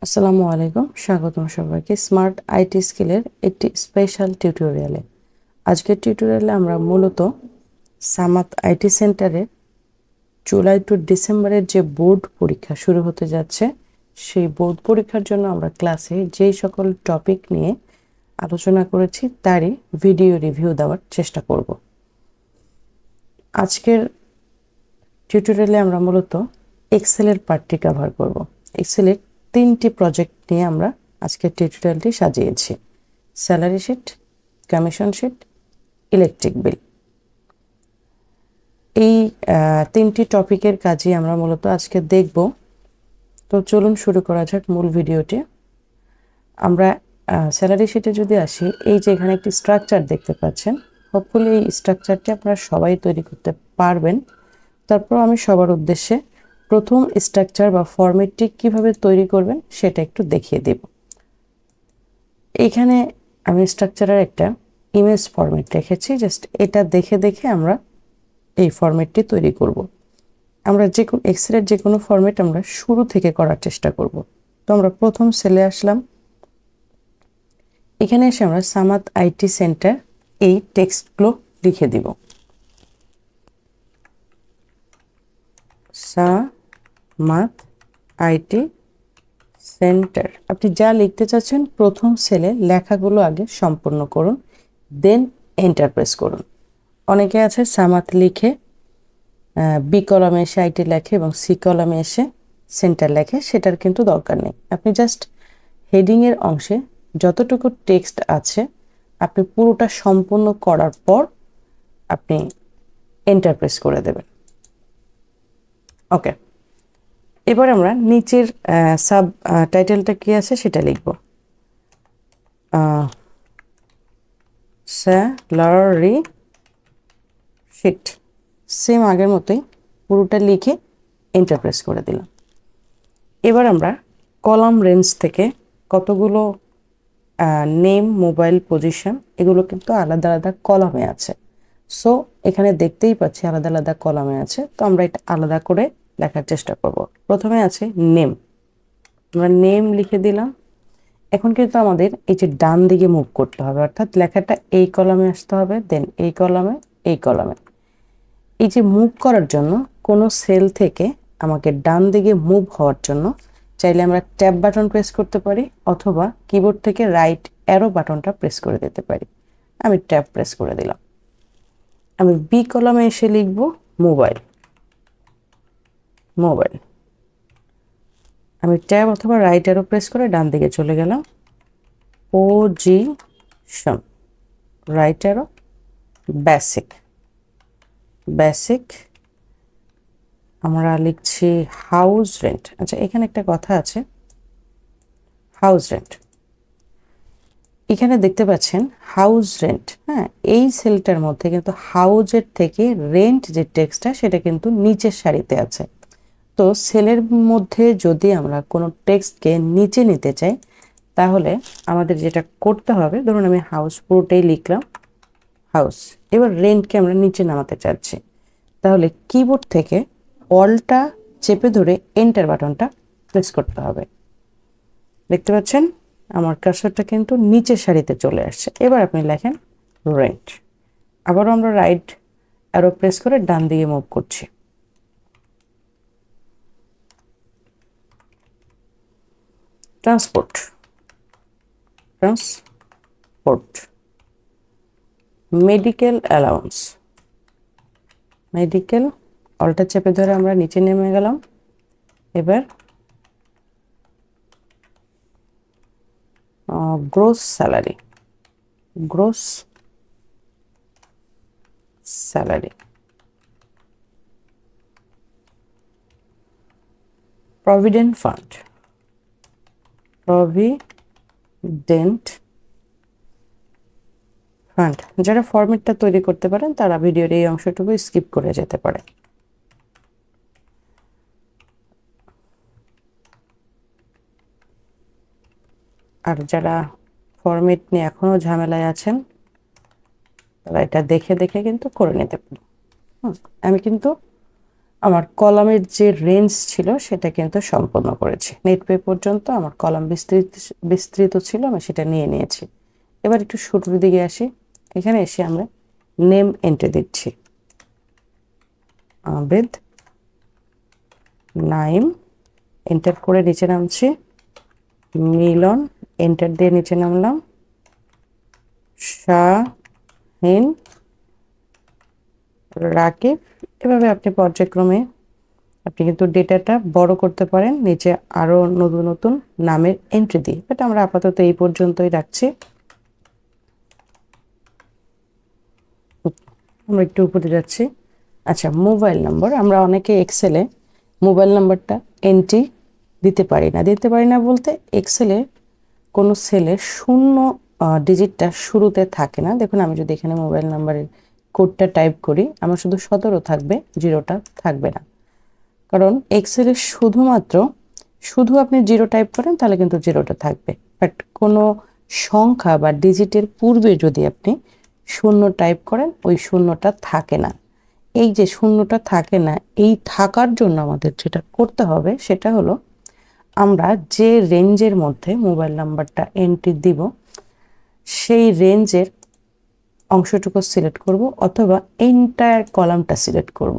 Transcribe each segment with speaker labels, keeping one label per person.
Speaker 1: আসসালামু আলাইকুম, স্বাগতম সবাইকে স্মার্ট আইটি স্কিলের একটি স্পেশাল টিউটোরিয়ালে। আজকের টিউটোরিয়ালে আমরা মূলত সামাত আইটি সেন্টারের জুলাই টু ডিসেম্বরের যে বোর্ড পরীক্ষা শুরু হতে যাচ্ছে, সেই বোর্ড পরীক্ষার জন্য আমরা ক্লাসে যেই সকল টপিক নিয়ে আলোচনা করেছি তারই ভিডিও রিভিউ দেওয়ার চেষ্টা করব। আজকের টিউটোরিয়ালে আমরা মূলত এক্সেলের পার্টটি কভার করব। এক্সেলের 3টি প্রজেক্ট নিয়ে আমরা আজকের টিউটোরিয়ালটি সাজিয়েছি: salary sheet, commission sheet, electric bill. এই 3টি টপিকের কাজই আমরা মূলত আজকে দেখব। তো চলুন শুরু করা যাক মূল ভিডিওটি। আমরা স্যালারি শিটে যদি আসি, এই যে এখানে একটি স্ট্রাকচার দেখতে পাচ্ছেন, হোপফুলি এই স্ট্রাকচারটি আপনারা সবাই তৈরি করতে পারবেন। তারপর আমি সবার উদ্দেশ্যে প্রথম স্ট্রাকচার বা ফরম্যাটটি কিভাবে তৈরি করবেন সেটা একটু দেখিয়ে দেব। এইখানে আমি স্ট্রাকচারের একটা ইমেজ ফরম্যাট রেখেছি, জাস্ট এটা দেখে দেখে আমরা এই ফরম্যাটটি তৈরি করব। আমরা যে কোনো এক্সেলের যে কোনো ফরম্যাট আমরা শুরু থেকে করার চেষ্টা করব। তো আমরা প্রথম সেলে আসলাম। এখানে এসে আমরা সামাত আইটি সেন্টার এই টেক্সটগুলো লিখে দিব। সামাত আইটি সেন্টার। আপনি যা লিখতে চাচ্ছেন প্রথম সেলে লেখাগুলো আগে সম্পূর্ণ করুন, দেন এন্টার প্রেস করুন। অনেকে আছে সামাত লিখে বি কলামে এসে আইটি লেখে এবং সি কলামে এসে সেন্টার লেখে, সেটার কিন্তু দরকার নেই। আপনি জাস্ট হেডিংয়ের অংশে যতটুকু টেক্সট আছে আপনি পুরোটা সম্পূর্ণ করার পর আপনি এন্টার প্রেস করে দেবেন। ওকে, এবার আমরা নিচের সাব টাইটেলটা কি আছে সেটা লিখব। স্যালারি শিট, সেম আগের মতোই পুরোটা লিখে এন্টার প্রেস করে দিলাম। এবার আমরা কলাম রেঞ্জ থেকে কতগুলো নেম, মোবাইল, পজিশন, এগুলো কিন্তু আলাদা আলাদা কলামে আছে। সো এখানে দেখতেই পাচ্ছি আলাদা আলাদা কলামে আছে। তো আমরা এটা আলাদা করে লেখার চেষ্টা করব। প্রথমে আছে নেম, আমরা নেম লিখে দিলাম। এখন কিন্তু আমাদের এই যে ডান দিকে মুভ করতে হবে, অর্থাৎ লেখাটা এই কলামে আসতে হবে, দেন এই কলামে, এই কলামে। এই যে মুভ করার জন্য কোনো সেল থেকে আমাকে ডান দিকে মুভ হওয়ার জন্য চাইলে আমরা ট্যাব বাটন প্রেস করতে পারি, অথবা কিবোর্ড থেকে রাইট অ্যারো বাটনটা প্রেস করে দিতে পারি। আমি ট্যাব প্রেস করে দিলাম। আমি বি কলামে এসে লিখব মোবাইল। মোবাইল, আমি ট্যাব অথবা রাইট অ্যারো প্রেস করে ডান দিকে চলে গেলাম। Position, right arrow, basic. Basic আমরা লিখছি হাউস রেন্ট। আচ্ছা, এখানে একটা কথা আছে, হাউস রেন্ট। এখানে দেখতে পাচ্ছেন হাউস রেন্ট। হ্যাঁ, এই সেলটার মধ্যে কিন্তু হাউজের থেকে রেন্ট যে টেক্সটটা সেটা কিন্তু নিচের সারিতে আছে। তো সেলের মধ্যে যদি আমরা কোনো টেক্সটকে নিচে নিতে চাই তাহলে আমাদের যেটা করতে হবে, ধরুন আমি হাউস পুরোটাই লিখলাম হাউস, এবার রেন্টকে আমরা নিচে নামাতে চাচ্ছি, তাহলে কিবোর্ড থেকে অল্টা চেপে ধরে এন্টার বাটনটা প্রেস করতে হবে। দেখতে পাচ্ছেন আমার কার্সরটা কিন্তু নিচের সারিতে চলে আসছে। এবার আপনি লেখেন রেন্ট। আবারও আমরা রাইট অ্যারো প্রেস করে ডান দিকে মুভ করছি। Transport, transport. Medical allowance, medical, অল্টা চেপে ধরে আমরা নিচে নেমে গেলাম। এবার gross salary, gross salary. Provident fund, provident fund. যারা ফরম্যাটটা তৈরি করতে পারেন তারা ভিডিওর এই অংশটুকু স্কিপ করে যেতে পারে। আর যারা ফরম্যাট নিয়ে এখনো ঝামেলায় আছেন তারা এটা দেখে দেখে কিন্তু করে নিতে পারেন। আমি কিন্তু আমার কলামের যে রেঞ্জ ছিল সেটা কিন্তু সম্পন্ন করেছি। নেট পে পর্যন্ত আমার কলাম বিস্তৃত ছিল, আমি সেটা নিয়ে নিয়েছি। এবার একটু শুরুর দিকে আসি। এখানে এসে আমরা নেম এন্ট্রি দিচ্ছি, আবেদ নাইম, এন্টার করে নিচে নামছি, মিলন, এন্টার দিয়ে নিচে নামলাম, শাহিন, রাকিব। এভাবে আপনি পর্যায়ক্রমে আপনি কিন্তু ডেটাটা বড় করতে পারেন নিচে আরো নতুন নতুন নামের এন্ট্রি দিয়ে। এটা আমরা আপাতত এই পর্যন্তই রাখছি। আমরা একটু উপরে যাচ্ছি। আচ্ছা, মোবাইল নম্বর, আমরা অনেকে এক্সেলে মোবাইল নাম্বারটা এন্ট্রি দিতে পারি না বলতে এক্সেলে কোনো সেলে শূন্য ডিজিটটা শুরুতে থাকে না। দেখুন, আমি যদি এখানে মোবাইল নাম্বারের কোডটা টাইপ করি, আমার শুধু 17 থাকবে, 0টা থাকবে না। কারণ এক্সেলে শুধু আপনি 0 টাইপ করেন তাহলে কিন্তু 0টা থাকবে, বাট কোনো সংখ্যা বা ডিজিটের পূর্বে যদি আপনি 0 টাইপ করেন ওই 0টা থাকে না। এই যে 0টা থাকে না, এই থাকার জন্য আমাদের যেটা করতে হবে সেটা হলো আমরা যে রেঞ্জের মধ্যে মোবাইল নাম্বারটা এন্ট্রি দিব সেই রেঞ্জের অংশটুকু সিলেক্ট করব, অথবা এন্টায়ার কলামটা সিলেক্ট করব।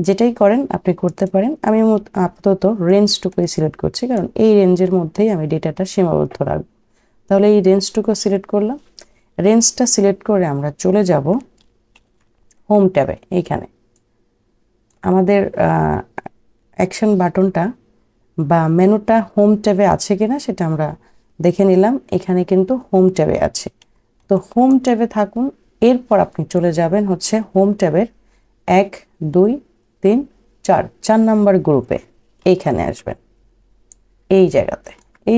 Speaker 1: যেটাই করেন আপনি করতে পারেন। আমি আপাতত রেঞ্জটুকুই সিলেক্ট করছি, কারণ এই রেঞ্জের মধ্যেই আমি ডেটাটা সীমাবদ্ধ রাখব। তাহলে এই রেঞ্জটুকু সিলেক্ট করলাম। রেঞ্জটা সিলেক্ট করে আমরা চলে যাব হোম ট্যাবে। এইখানে আমাদের অ্যাকশন বাটনটা বা মেনুটা হোম ট্যাবে আছে কিনা সেটা আমরা দেখে নিলাম। এখানে কিন্তু হোম ট্যাবে আছে, তো হোম ট্যাবে থাকুন। এরপর আপনি চলে যাবেন হচ্ছে হোম ট্যাবের 1 2 3 4 নাম্বার গ্রুপে। এইখানে আসবেন, এই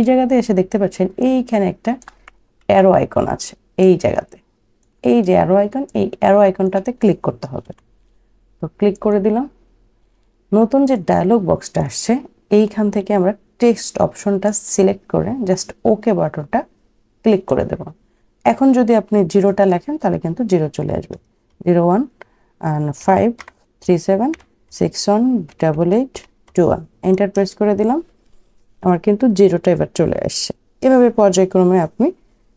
Speaker 1: জায়গাতে এসে দেখতে পাচ্ছেন এইখানে একটা অ্যারো আইকন আছে। এই জায়গাতে এই যে অ্যারো আইকন, এই অ্যারো আইকনটাতে ক্লিক করতে হবে। তো ক্লিক করে দিলাম। নতুন যে ডায়লগ বক্সটা আসছে এইখান থেকে আমরা টেক্সট অপশনটা সিলেক্ট করে জাস্ট ওকে বাটনটা ক্লিক করে দেব। এখন যদি আপনি 0টা লেখেন তাহলে কিন্তু 0 চলে আসবে। 01 5 37 61 88 21 এন্টার প্রেস করে দিলাম। আমার কিন্তু 0টা এবার চলে আসছে। এভাবে পর্যায়ক্রমে আপনি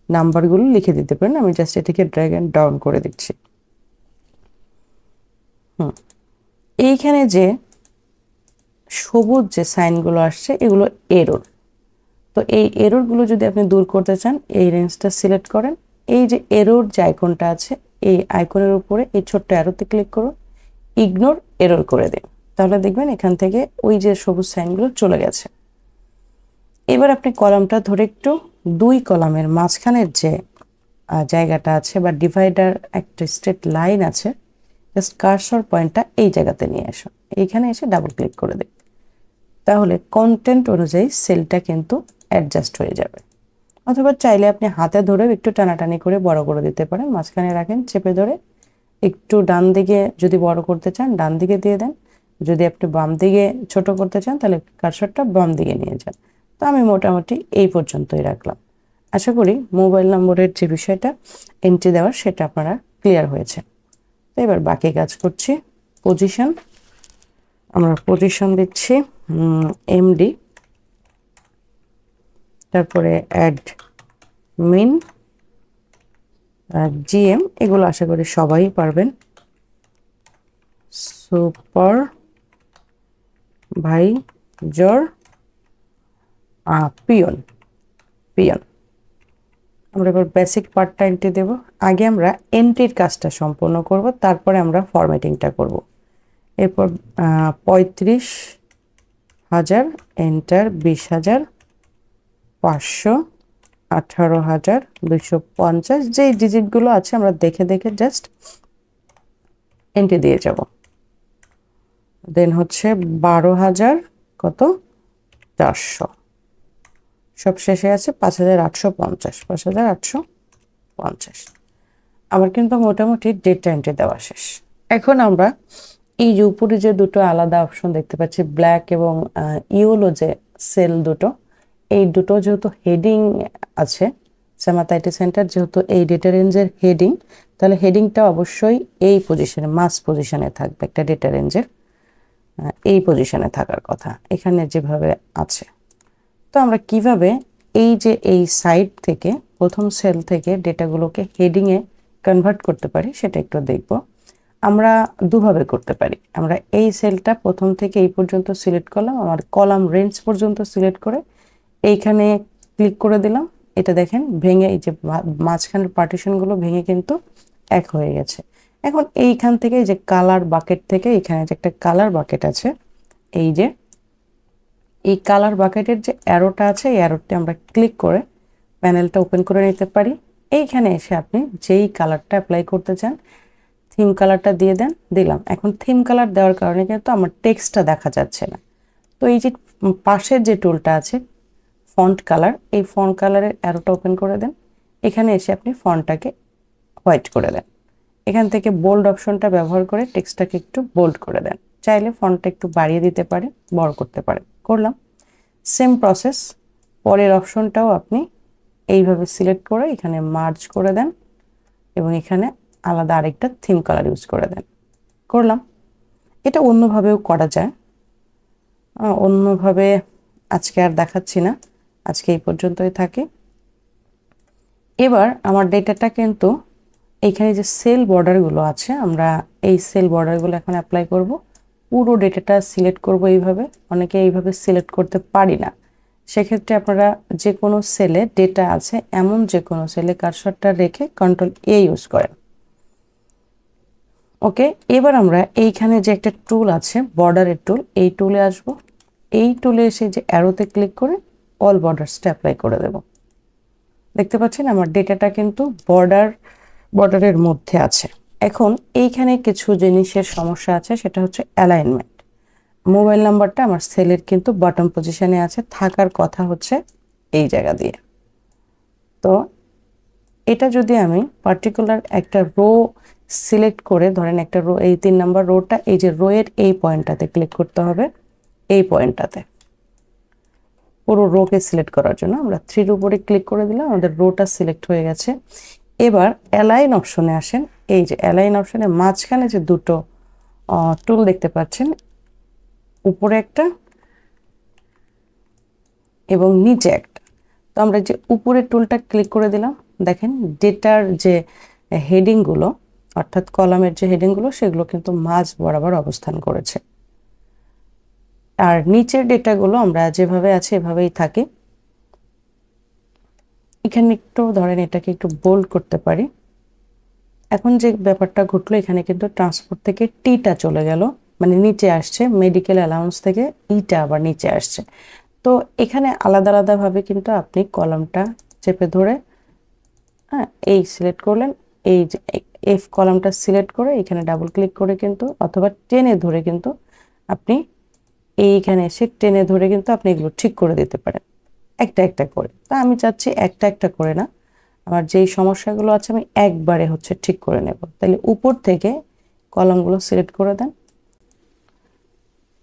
Speaker 1: নাম্বারগুলো লিখে দিতে পারেন। আমি জাস্ট এটাকে ড্র্যাগ এন্ড ডাউন করে দিচ্ছি। এইখানে যে সবুজ যে সাইনগুলো আসছে এগুলো এরর। তো এই এররগুলো যদি আপনি দূর করতে চান এই রেঞ্জটা সিলেক্ট করেন। এই যে এরর যে আইকনটা আছে এই আইকনের উপরে এই ছোট্ট অ্যারোতে ক্লিক করুন, ইগনোর এরর করে দিন। তাহলে দেখবেন এখান থেকে ওই যে সবুজ সাইনগুলো চলে গেছে। এবার আপনি কলামটা ধরে একটু 2 কলামের মাঝখানের যে জায়গাটা আছে বা ডিভাইডার একটা স্ট্রেট লাইন আছে, জাস্ট কার্সর পয়েন্টটা এই জায়গাতে নিয়ে আসুন। এইখানে এসে ডাবল ক্লিক করে দিন। তাহলে কন্টেন্ট অনুযায়ী সেলটা কিন্তু অ্যাডজাস্ট হয়ে যাবে। অথবা চাইলে আপনি হাতে ধরে একটু টানাটানি করে বড় করে দিতে পারেন। মাঝখানে রাখেন, চেপে ধরে একটু ডান দিকে যদি বড় করতে চান ডান দিকে দিয়ে দেন, যদি আপনি বাম দিকে ছোট করতে চান তাহলে কার্সরটা বাম দিকে নিয়ে যান। তো আমি মোটামুটি এই পর্যন্তই রাখলাম। আশা করি মোবাইল নম্বরের যে বিষয়টা এন্ট্রি দেওয়ার সেটা আপনারা ক্লিয়ার হয়েছে। তো এবার বাকি কাজ করছি। পজিশন, আমরা পজিশন দিচ্ছি এমডি, তারপরে অ্যাডমিন, জিএম, এগুলো আশা করি সবাই পারবেন। Supervisor, peon. আমরা এবার বেসিক পার্টটা এন্ট্রি দেব। আগে আমরা এন্ট্রির কাজটা সম্পন্ন করব, তারপরে আমরা ফরম্যাটিংটা করব। এরপর 35,000 এন্টার, 20,000, 500, 18,250, যেই ডিজিটগুলো আছে আমরা দেখে দেখে জাস্ট এন্ট্রি দিয়ে যাব। দেন হচ্ছে 12,000 কত 400, সব শেষে আছে 5,850, 5,850। আমার কিন্তু মোটামুটি ডেটা এন্ট্রি দেওয়া শেষ। এখন আমরা এই যে উপরে যে দুটো আলাদা অপশন দেখতে পাচ্ছি, ব্ল্যাক এবং ইয়েলো যে সেল দুটো, এই দুটো যেহেতু হেডিং আছে, সামাতা আইটি সেন্টার যেহেতু এই ডেটা রেঞ্জের হেডিং, তাহলে হেডিংটা অবশ্যই এই পজিশনে মাস পজিশনে থাকবে একটা ডেটা রেঞ্জের। এই পজিশনে থাকার কথা, এখানে যেভাবে আছে। তো আমরা কিভাবে এই যে এই সাইড থেকে প্রথম সেল থেকে ডেটাগুলোকে হেডিংয়ে কনভার্ট করতে পারি সেটা একটু দেখব। আমরা দুভাবে করতে পারি। আমরা এই সেলটা প্রথম থেকে এই পর্যন্ত সিলেক্ট করলাম, আমার কলাম রেঞ্জ পর্যন্ত সিলেক্ট করে এইখানে ক্লিক করে দিলাম। এটা দেখেন ভেঙে এই যে মাঝখানের পার্টিশনগুলো ভেঙে কিন্তু এক হয়ে গেছে। এখন এইখান থেকে এই যে কালার বাকেট থেকে এখানে যে একটা কালার বাকেট আছে, এই যে এই কালার বাকেটের যে অ্যারোটা আছে এই অ্যারোতে আমরা ক্লিক করে প্যানেলটা ওপেন করে নিতে পারি। এইখানে এসে আপনি যেই কালারটা অ্যাপ্লাই করতে চান থিম কালারটা দিয়ে দেন, দিলাম। এখন থিম কালার দেওয়ার কারণে কিন্তু আমার টেক্সটটা দেখা যাচ্ছে না। তো এই যে পাশের যে টুলটা আছে ফন্ট কালার, এই ফন্ট কালারের অ্যারোটা ওপেন করে দেন। এখানে এসে আপনি ফন্টটাকে হোয়াইট করে দেন। এখান থেকে বোল্ড অপশনটা ব্যবহার করে টেক্সটটাকে একটু বোল্ড করে দেন। চাইলে ফন্টটা একটু বাড়িয়ে দিতে পারে, বড় করতে পারে, করলাম। সেম প্রসেস পরের অপশনটাও আপনি এইভাবে সিলেক্ট করে এখানে মার্জ করে দেন এবং এখানে আলাদা আরেকটা থিম কালার ইউজ করে দেন, করলাম। এটা অন্যভাবেও করা যায়, অন্যভাবে আজকে আর দেখাচ্ছি না, আজকে এই পর্যন্তই থাকে। এবার আমার ডেটাটা কিন্তু এইখানে যে সেল বর্ডারগুলো আছে আমরা এই সেল বর্ডারগুলো এখন অ্যাপ্লাই করব। পুরো ডেটাটা সিলেক্ট করব এইভাবে, অনেকে এইভাবে সিলেক্ট করতে পারি না। সেক্ষেত্রে আপনারা যে কোনো সেলে ডেটা আছে এমন যে কোনো সেলে কার্সরটা রেখে কন্ট্রোল এ ইউজ করেন। ওকে, এবার আমরা এইখানে যে একটা টুল আছে বর্ডারের টুল, এই টুলে আসব। এই টুলে এসে যে অ্যারোতে ক্লিক করে অল বর্ডারসটা অ্যাপ্লাই করে দেব। দেখতে পাচ্ছেন আমার ডেটাটা কিন্তু বর্ডারের মধ্যে আছে। এখন এইখানে কিছু জিনিসের সমস্যা আছে, সেটা হচ্ছে অ্যালাইনমেন্ট। মোবাইল নাম্বারটা আমার সেলের কিন্তু বটম পজিশনে আছে, থাকার কথা হচ্ছে এই জায়গা দিয়ে। তো এটা যদি আমি পার্টিকুলার একটা রো সিলেক্ট করে, ধরেন একটা রো, এই 3 নাম্বার রোটা, এই যে রোয়ের এই পয়েন্টটাতে ক্লিক করতে হবে। এই পয়েন্টটাতে পুরো রোকে সিলেক্ট করার জন্য আমরা 3 এর উপরে ক্লিক করে দিলাম, আমাদের রোটা সিলেক্ট হয়ে গেছে। এবার অ্যালাইন অপশনে আসেন। এই যে অ্যালাইন অপশনে মাঝখানে যে দুটো টুল দেখতে পাচ্ছেন, উপরে একটা এবং নিচে একটা। তো আমরা যে উপরের টুলটা ক্লিক করে দিলাম, দেখেন ডেটার যে হেডিংগুলো অর্থাৎ কলামের যে হেডিংগুলো সেগুলো কিন্তু মাঝ বরাবর অবস্থান করেছে। আর নিচের ডেটাগুলো আমরা যেভাবে আছে এভাবেই থাকে। এখানে একটু ধরেন এটাকে একটু বোল্ড করতে পারি। এখন যে ব্যাপারটা ঘটলো, এখানে কিন্তু ট্রান্সপোর্ট থেকে টিটা চলে গেল, মানে নিচে আসছে, মেডিকেল অ্যালাউন্স থেকে ইটা আবার নিচে আসছে। তো এখানে আলাদা আলাদাভাবে কিন্তু আপনি কলামটা চেপে ধরে, হ্যাঁ, এই সিলেক্ট করলেন, এই যে এফ কলামটা সিলেক্ট করে এখানে ডাবল ক্লিক করে কিন্তু অথবা টেনে ধরে কিন্তু আপনি এইখানে এসে টেনে ধরে কিন্তু আপনি এগুলো ঠিক করে দিতে পারেন একটা একটা করে। তা আমি চাচ্ছি একটা একটা করে না, আমার যেই সমস্যাগুলো আছে আমি একবারে হচ্ছে ঠিক করে নেব। তাহলে উপর থেকে কলামগুলো সিলেক্ট করে দেন।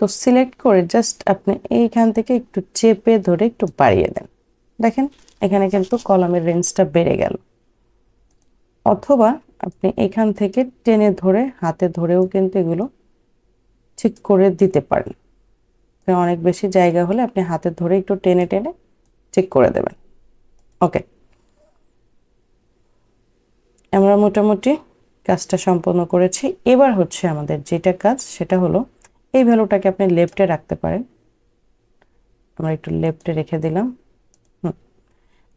Speaker 1: তো সিলেক্ট করে জাস্ট আপনি এইখান থেকে একটু চেপে ধরে একটু বাড়িয়ে দেন। দেখেন এখানে কিন্তু কলামের রেঞ্জটা বেড়ে গেল। অথবা আপনি এখান থেকে টেনে ধরে হাতে ধরেও কিন্তু এগুলো ঠিক করে দিতে পারেন। অনেক বেশি জায়গা হলে আপনি হাতে ধরে একটু টেনে টেনে ঠিক করে দেবেন। ওকে, আমরা মোটামুটি কাজটা সম্পন্ন করেছি। এবার হচ্ছে আমাদের যেটা কাজ সেটা হলো এই ভ্যালুটাকে আপনি লেফটে রাখতে পারেন। আমরা একটু লেফটে রেখে দিলাম।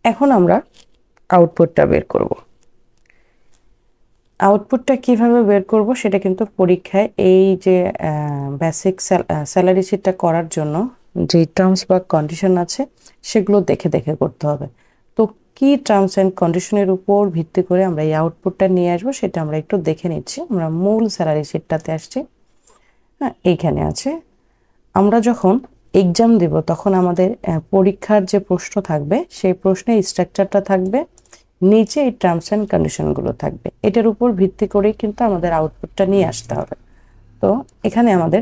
Speaker 1: এখন আমরা আউটপুটটা বের করব। আউটপুটটা কিভাবে বের করব সেটা কিন্তু পরীক্ষায় এই যে বেসিক স্যালারি শিটটা করার জন্য যে টার্মস বা কন্ডিশন আছে সেগুলো দেখে দেখে করতে হবে। তো কি টার্মস অ্যান্ড কন্ডিশনের উপর ভিত্তি করে আমরা এই আউটপুটটা নিয়ে আসবো সেটা আমরা একটু দেখে নিচ্ছি। আমরা মূল স্যালারি শিটটাতে আসছি। হ্যাঁ, এইখানে আছে। আমরা যখন এক্সাম দেব তখন আমাদের পরীক্ষার যে প্রশ্ন থাকবে সেই প্রশ্নের স্ট্রাকচারটা থাকবে, নিচে এই টার্মস অ্যান্ড কন্ডিশনগুলো থাকবে। এটার উপর ভিত্তি করেই কিন্তু আমাদের আউটপুটটা নিয়ে আসতে হবে। তো এখানে আমাদের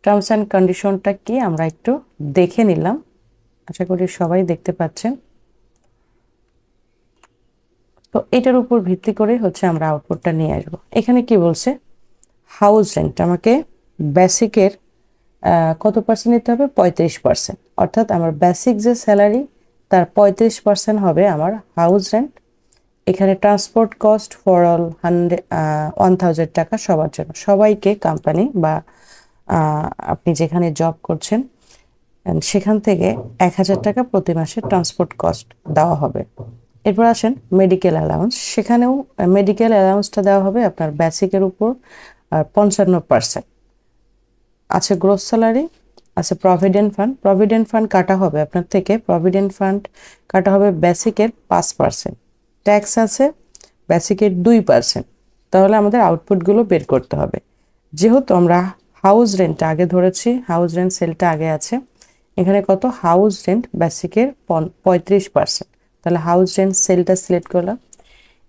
Speaker 1: টার্মস অ্যান্ড কন্ডিশনটা কি আমরা একটু দেখে নিলাম, আশা করি সবাই দেখতে পাচ্ছেন। তো এটার উপর ভিত্তি করে হচ্ছে আমরা আউটপুটটা নিয়ে আসবো। এখানে কি বলছে, হাউস রেন্ট আমাকে বেসিকের কত পার্সেন্ট নিতে হবে? 35%। অর্থাৎ আমার বেসিক যে স্যালারি তার 35% হবে আমার হাউস রেন্ট। এখানে ট্রান্সপোর্ট কস্ট ফর অল 1000 টাকা সবার জন্য, সবাইকে কোম্পানি বা আপনি যেখানে জব করছেন সেখান থেকে 1000 টাকা প্রতি মাসে ট্রান্সপোর্ট কস্ট দেওয়া হবে। এরপর আসেন মেডিকেল অ্যালাউন্স। সেখানেও মেডিকেল অ্যালাউন্সটা দেওয়া হবে আপনার বেসিকের উপর 55%। আছে গ্রোস স্যালারি, আছে প্রভিডেন্ট ফান্ড। প্রভিডেন্ট ফান্ড কাটা হবে আপনার থেকে, প্রভিডেন্ট ফান্ড কাটা হবে বেসিকের 5%। ট্যাক্স আছে বেসিকের 2%। তাহলে আমাদের আউটপুটগুলো বের করতে হবে। যেহেতু আমরা হাউস রেন্টটা আগে ধরেছি, হাউস রেন্ট সেলটা আগে আছে, এখানে কত? হাউস রেন্ট বেসিকের 35%। তাহলে হাউস রেন্ট সেলটা সিলেক্ট করলাম।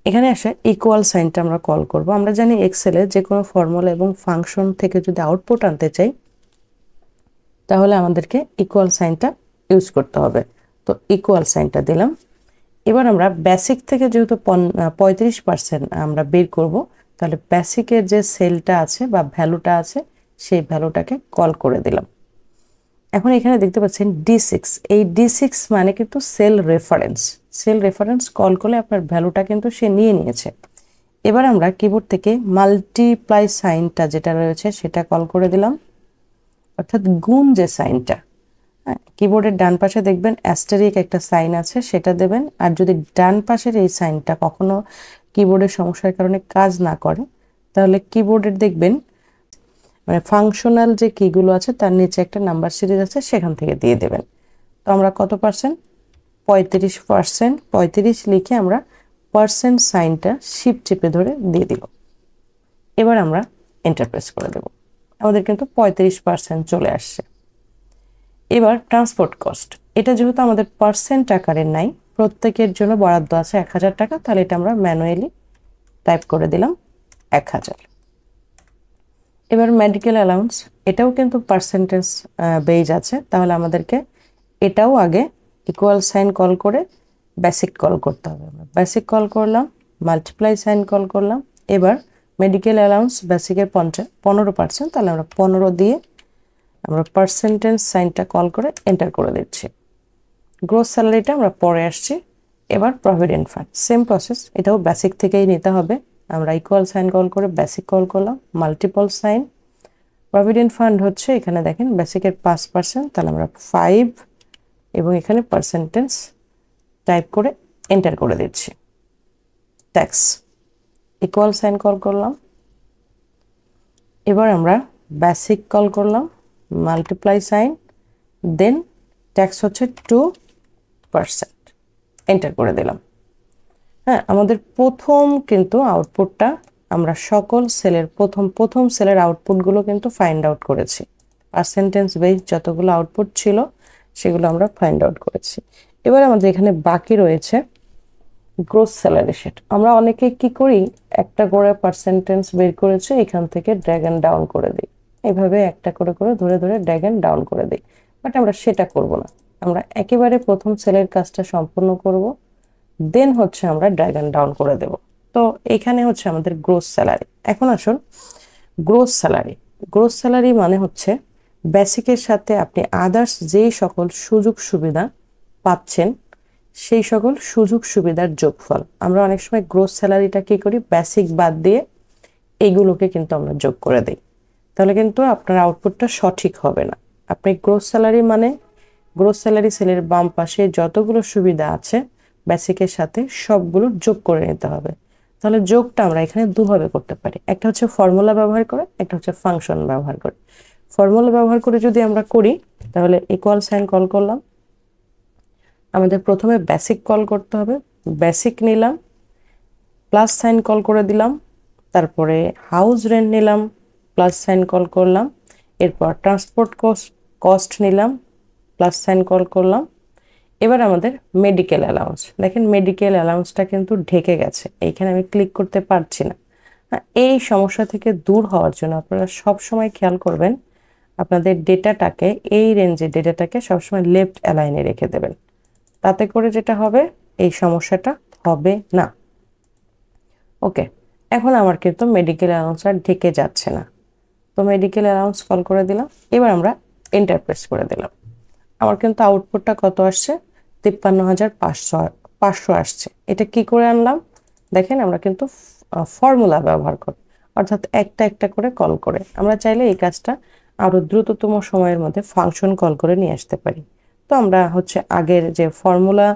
Speaker 1: এখানে আসে ইকুয়াল সাইনটা আমরা কল করব। আমরা জানি এক্সেলে যে কোনো ফর্মুলা এবং ফাংশন থেকে যদি আউটপুট আনতে চাই তাহলে আমাদেরকে ইকুয়াল সাইনটা ইউজ করতে হবে। তো ইকুয়াল সাইনটা দিলাম। এবার আমরা বেসিক থেকে যেহেতু 35% আমরা বের করব, তাহলে বেসিকের যে সেলটা আছে বা ভ্যালুটা আছে সেই ভ্যালুটাকে কল করে দিলাম। এখন এখানে দেখতে পাচ্ছেন D6, এই D6 মানে কিন্তু cell reference. Cell reference call করলে আপনার ভ্যালুটা কিন্তু সে নিয়ে নিয়েছে। এবার আমরা কিবোর্ড থেকে মাল্টিপ্লাই সাইনটা যেটা রয়েছে সেটা কল করে দিলাম, অর্থাৎ গুণ যে সাইনটা। হ্যাঁ, কিবোর্ডের ডান পাশে দেখবেন অ্যাস্টেরিক একটা সাইন আছে, সেটা দেবেন। আর যদি ডান পাশের এই সাইনটা কখনো কিবোর্ডের সমস্যার কারণে কাজ না করে তাহলে কিবোর্ডের দেখবেন মানে ফাংশনাল যে কিগুলো আছে তার নিচে একটা নাম্বার সিরিজ আছে, সেখান থেকে দিয়ে দেবেন। তো আমরা কত পার্সেন্ট? 35%। 35 লিখে আমরা পার্সেন্ট সাইনটা শিফট চেপে ধরে দিয়ে দিব। এবার আমরা এন্টার প্রেস করে দেব। আমাদের কিন্তু 35% চলে আসছে। এবার ট্রান্সপোর্ট কস্ট, এটা যেহেতু আমাদের পার্সেন্ট আকারে নাই, প্রত্যেকের জন্য বরাদ্দ আছে 1000 টাকা, তাহলে এটা আমরা ম্যানুয়ালি টাইপ করে দিলাম 1000। এবার মেডিকেল অ্যালাউন্স, এটাও কিন্তু পার্সেন্টেজ বেজ আছে, তাহলে আমাদেরকে এটাও আগে ইকুয়াল সাইন কল করে বেসিক কল করতে হবে। বেসিক কল করলাম, মাল্টিপ্লাই সাইন কল করলাম। এবার মেডিকেল অ্যালাউন্স বেসিকের 15%, তাহলে আমরা 15 দিয়ে আমরা পার্সেন্টেজ সাইনটা কল করে এন্টার করে দিচ্ছি। গ্রোস স্যালারিটা আমরা পরে আসছি। এবার প্রভিডেন্ট ফান্ড সেম প্রসেস, এটাও বেসিক থেকেই নিতে হবে। আমরা ইকুয়াল সাইন কল করে বেসিক কল করলাম, মাল্টিপল সাইন। প্রভিডেন্ট ফান্ড হচ্ছে এখানে দেখেন বেসিকের 5%, তাহলে আমরা 5 এবং এখানে পার্সেন্টেজ টাইপ করে এন্টার করে দিচ্ছি। ট্যাক্স ইকুয়াল সাইন কল করলাম। এবার আমরা বেসিক কল করলাম, মাল্টিপ্লাই সাইন, দেন ট্যাক্স হচ্ছে 2%, এন্টার করে দিলাম। হ্যাঁ, আমাদের প্রথম কিন্তু আউটপুটটা আমরা সকল সেলের প্রথম সেলের আউটপুটগুলো কিন্তু ফাইন্ড আউট করেছি। পার্সেন্টেজ বেস যতগুলো আউটপুট ছিল সেগুলো আমরা ফাইন্ড আউট করেছি। এবার আমাদের এখানে বাকি রয়েছে গ্রোস স্যালারি শিট। আমরা অনেকে কি করি, একটা করে পার্সেন্টেজ বের করেছে এখান থেকে ড্র্যাগ এন্ড ডাউন করে দিই, এভাবে একটা করে করে ধরে ধরে ড্র্যাগ এন্ড ডাউন করে দিই। বাট আমরা সেটা করব না, আমরা একেবারে প্রথম সেলের কাজটা সম্পূর্ণ করব, দেন হচ্ছে আমরা ড্র্যাগ এন্ড ডাউন করে দেব। তো এখানে হচ্ছে আমাদের গ্রোস স্যালারি। এখন আসুন গ্রোস স্যালারি। গ্রোস স্যালারি মানে হচ্ছে বেসিকের সাথে আপনি আদার্স যেই সকল সুযোগ সুবিধা পাচ্ছেন সেই সকল সুযোগ সুবিধার যোগফল। আমরা অনেক সময় গ্রোস স্যালারিটা কি করি, বেসিক বাদ দিয়ে এইগুলোকে কিন্তু আমরা যোগ করে দিই, তাহলে কিন্তু আপনার আউটপুটটা সঠিক হবে না। আপনি গ্রোস স্যালারি মানে গ্রোস স্যালারি সেলের বাম পাশে যতগুলো সুবিধা আছে বেসিকের সাথে সবগুলো যোগ করে নিতে হবে। তাহলে যোগটা আমরা এখানে দুভাবে করতে পারি, একটা হচ্ছে ফর্মুলা ব্যবহার করে, একটা হচ্ছে ফাংশন ব্যবহার করে। ফর্মুলা ব্যবহার করে যদি আমরা করি তাহলে ইকুয়াল সাইন কল করলাম, আমাদের প্রথমে বেসিক কল করতে হবে, বেসিক নিলাম, প্লাস সাইন কল করে দিলাম, তারপরে হাউস রেন্ট নিলাম, প্লাস সাইন কল করলাম, এরপর ট্রান্সপোর্ট কস্ট নিলাম, প্লাস সাইন কল করলাম। এবার আমাদের মেডিকেল অ্যালাউন্স, দেখেন মেডিকেল অ্যালাউন্সটা কিন্তু ঢেকে গেছে, এইখানে আমি ক্লিক করতে পারছি না। এই সমস্যা থেকে দূর হওয়ার জন্য আপনারা সবসময় খেয়াল করবেন আপনাদের ডেটাটাকে, এই রেঞ্জের ডেটাটাকে সবসময় লেফট অ্যালাইনে রেখে দেবেন, তাতে করে যেটা হবে এই সমস্যাটা হবে না। ওকে, এখন আমার কিন্তু মেডিকেল অ্যালাউন্স আর ঢেকে যাচ্ছে না। তো মেডিকেল অ্যালাউন্স কল করে দিলাম। এবার আমরা এন্টার প্রেস করে দিলাম। আমার কিন্তু আউটপুটটা কত আসছে, 53,500 আসছে। এটা কি করে আনলাম দেখেন, আমরা কিন্তু ফর্মুলা ব্যবহার করি, অর্থাৎ একটা একটা করে কল করে। আমরা চাইলে এই কাজটা আরো দ্রুততম সময়ের মধ্যে ফাংশন কল করে নিয়ে আসতে পারি। তো আমরা হচ্ছে আগের যে ফর্মুলা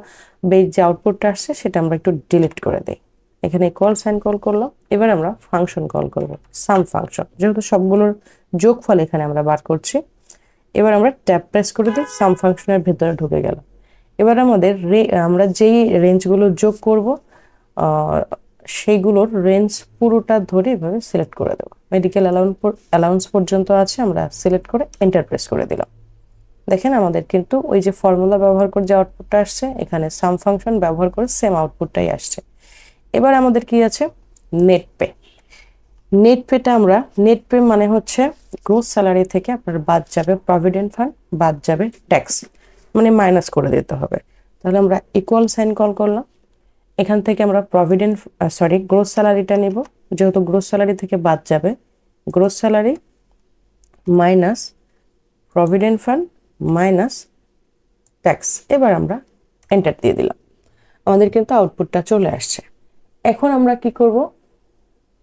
Speaker 1: বেস যে আউটপুটটা আসছে সেটা আমরা একটু ডিলিট করে দিই। এখানে ইকুয়াল সাইন কল করলাম। এবার আমরা ফাংশন কল করব, সাম ফাংশন, যেহেতু সবগুলোর যোগফল এখানে আমরা বার করছি। এবার আমরা ট্যাব প্রেস করে দিই, সাম ফাংশনের ভেতরে ঢুকে গেল। এবার আমাদের আমরা যেই রেঞ্জগুলো যোগ করব সেইগুলোর রেঞ্জ পুরোটা ধরে এভাবে সিলেক্ট করে দেবো। মেডিকেল অ্যালাউন্স পর্যন্ত আছে, আমরা সিলেক্ট করে এন্টার প্রেস করে দিলাম। দেখেন আমাদের কিন্তু ওই যে ফর্মুলা ব্যবহার করে যে আউটপুটটা আসছে, এখানে সাম ফাংশন ব্যবহার করে সেম আউটপুটটাই আসছে। এবার আমাদের কি আছে, নেট পে। নেট পেটা আমরা, নেট পে মানে হচ্ছে গ্রোস স্যালারি থেকে আপনার বাদ যাবে প্রভিডেন্ট ফান্ড, বাদ যাবে ট্যাক্স, মানে মাইনাস করে দিতে হবে। তাহলে আমরা ইকুয়াল সাইন কল করলাম। এখান থেকে আমরা গ্রোস স্যালারিটা নিব, যেহেতু গ্রোস স্যালারি থেকে বাদ যাবে gross salary minus provident fund minus tax. এবার আমরা এন্টার দিয়ে দিলাম। আমাদের কিন্তু আউটপুটটা চলে আসছে। এখন আমরা কি করব,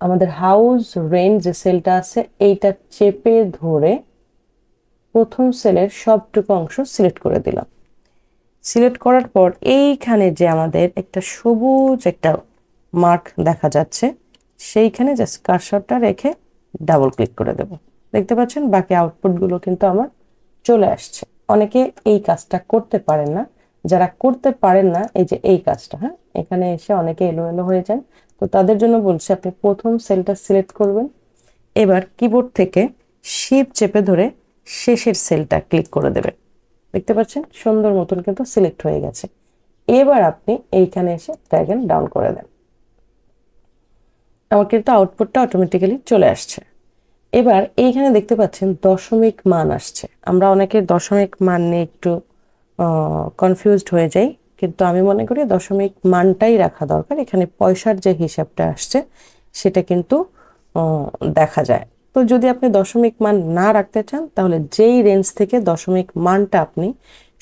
Speaker 1: আমাদের হাউস রেন্ট যে সেলটা আছে এইটা চেপে ধরে প্রথম সেলের সবটুকু অংশ সিলেক্ট করে দিলাম। সিলেক্ট করার পর এইখানে যে আমাদের একটা সবুজ একটা মার্ক দেখা যাচ্ছে, সেইখানে জাস্ট কার্সরটা রেখে ডাবল ক্লিক করে দেব। দেখতে পাচ্ছেন বাকি আউটপুটগুলো কিন্তু আমার চলে আসছে। অনেকে এই কাজটা করতে পারেন না, যারা করতে পারেন না এই যে এই কাজটা, হ্যাঁ এখানে এসে অনেকে এলোমেলো হয়ে যান, তো তাদের জন্য বলছি আপনি প্রথম সেলটা সিলেক্ট করবেন। এবার কিবোর্ড থেকে শিফট চেপে ধরে শেষের সেলটা ক্লিক করে দেবেন। দেখতে পাচ্ছেন সুন্দর মতন কিন্তু সিলেক্ট হয়ে গেছে। এবার আপনি এইখানে এসে ড্র্যাগ এন্ড ডাউন করে দেন, আমার কিন্তু আউটপুটটা অটোমেটিক্যালি চলে আসছে। এবার এইখানে দেখতে পাচ্ছেন দশমিক মান আসছে। আমরা অনেকের দশমিক মান নিয়ে একটু কনফিউজড হয়ে যাই, কিন্তু আমি মনে করি দশমিক মানটাই রাখা দরকার। এখানে পয়সার যে হিসাবটা আসছে সেটা কিন্তু দেখা যায়। তো যদি আপনি দশমিক মান না রাখতে চান তাহলে যেই রেঞ্জ থেকে দশমিক মানটা আপনি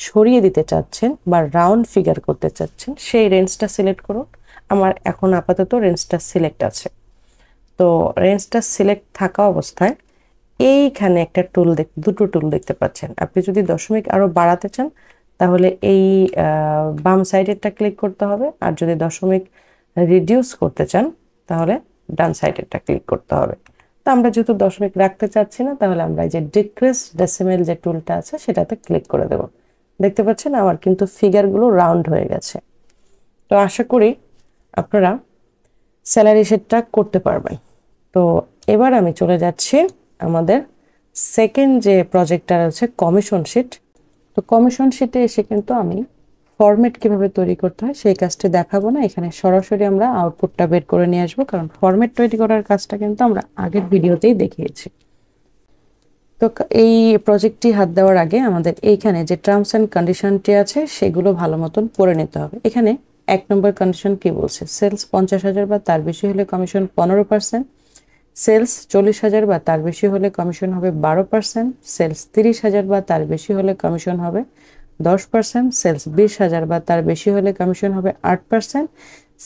Speaker 1: সরিয়ে দিতে চাচ্ছেন বা রাউন্ড ফিগার করতে চাচ্ছেন সেই রেঞ্জটা সিলেক্ট করুন। আমার এখন আপাতত রেঞ্জটা সিলেক্ট আছে। তো রেঞ্জটা সিলেক্ট থাকা অবস্থায় এইখানে একটা দুটো টুল দেখতে পাচ্ছেন। আপনি যদি দশমিক আরো বাড়াতে চান তাহলে এই বাম সাইডেরটা ক্লিক করতে হবে, আর যদি দশমিক রিডিউস করতে চান তাহলে ডান সাইডেরটা ক্লিক করতে হবে। তো আমরা যেহেতু দশমিক রাখতে চাচ্ছি না, তাহলে আমরা এই যে ডিক্রিজ ডেসিমেল যে টুলটা আছে সেটাতে ক্লিক করে দেব। দেখতে পাচ্ছেন আমার কিন্তু ফিগারগুলো রাউন্ড হয়ে গেছে। তো আশা করি আপনারা স্যালারি শিটটা করতে পারবেন। তো এবার আমি চলে যাচ্ছি আমাদের সেকেন্ড যে প্রজেক্টটা আছে কমিশন শিট। তো কমিশন শিটে এসে কিন্তু আমি ফরম্যাট কিভাবে তৈরি করতে হয় সেই কাজটি দেখাবো না, এখানে সরাসরি আমরা আউটপুটটা বের করে নিয়ে আসবো, কারণ ফরম্যাট তৈরি করার কাজটা কিন্তু আমরা আগের ভিডিওতেই দেখিয়েছি। তো এই প্রজেক্টটি হাত দেওয়ার আগে আমাদের এইখানে যে টার্মস অ্যান্ড কন্ডিশনটি আছে সেগুলো ভালো মতন পড়ে নিতে হবে। এখানে 1 নম্বর কন্ডিশন কি বলছে, সেলস 50,000 বা তার বেশি হলে কমিশন 15%, সেলস 40,000 বা তার বেশি হলে কমিশন হবে 12%, সেলস 30,000 বা তার বেশি হলে কমিশন হবে 10%, সেলস 20,000 বা তার বেশি হলে কমিশন হবে 8%,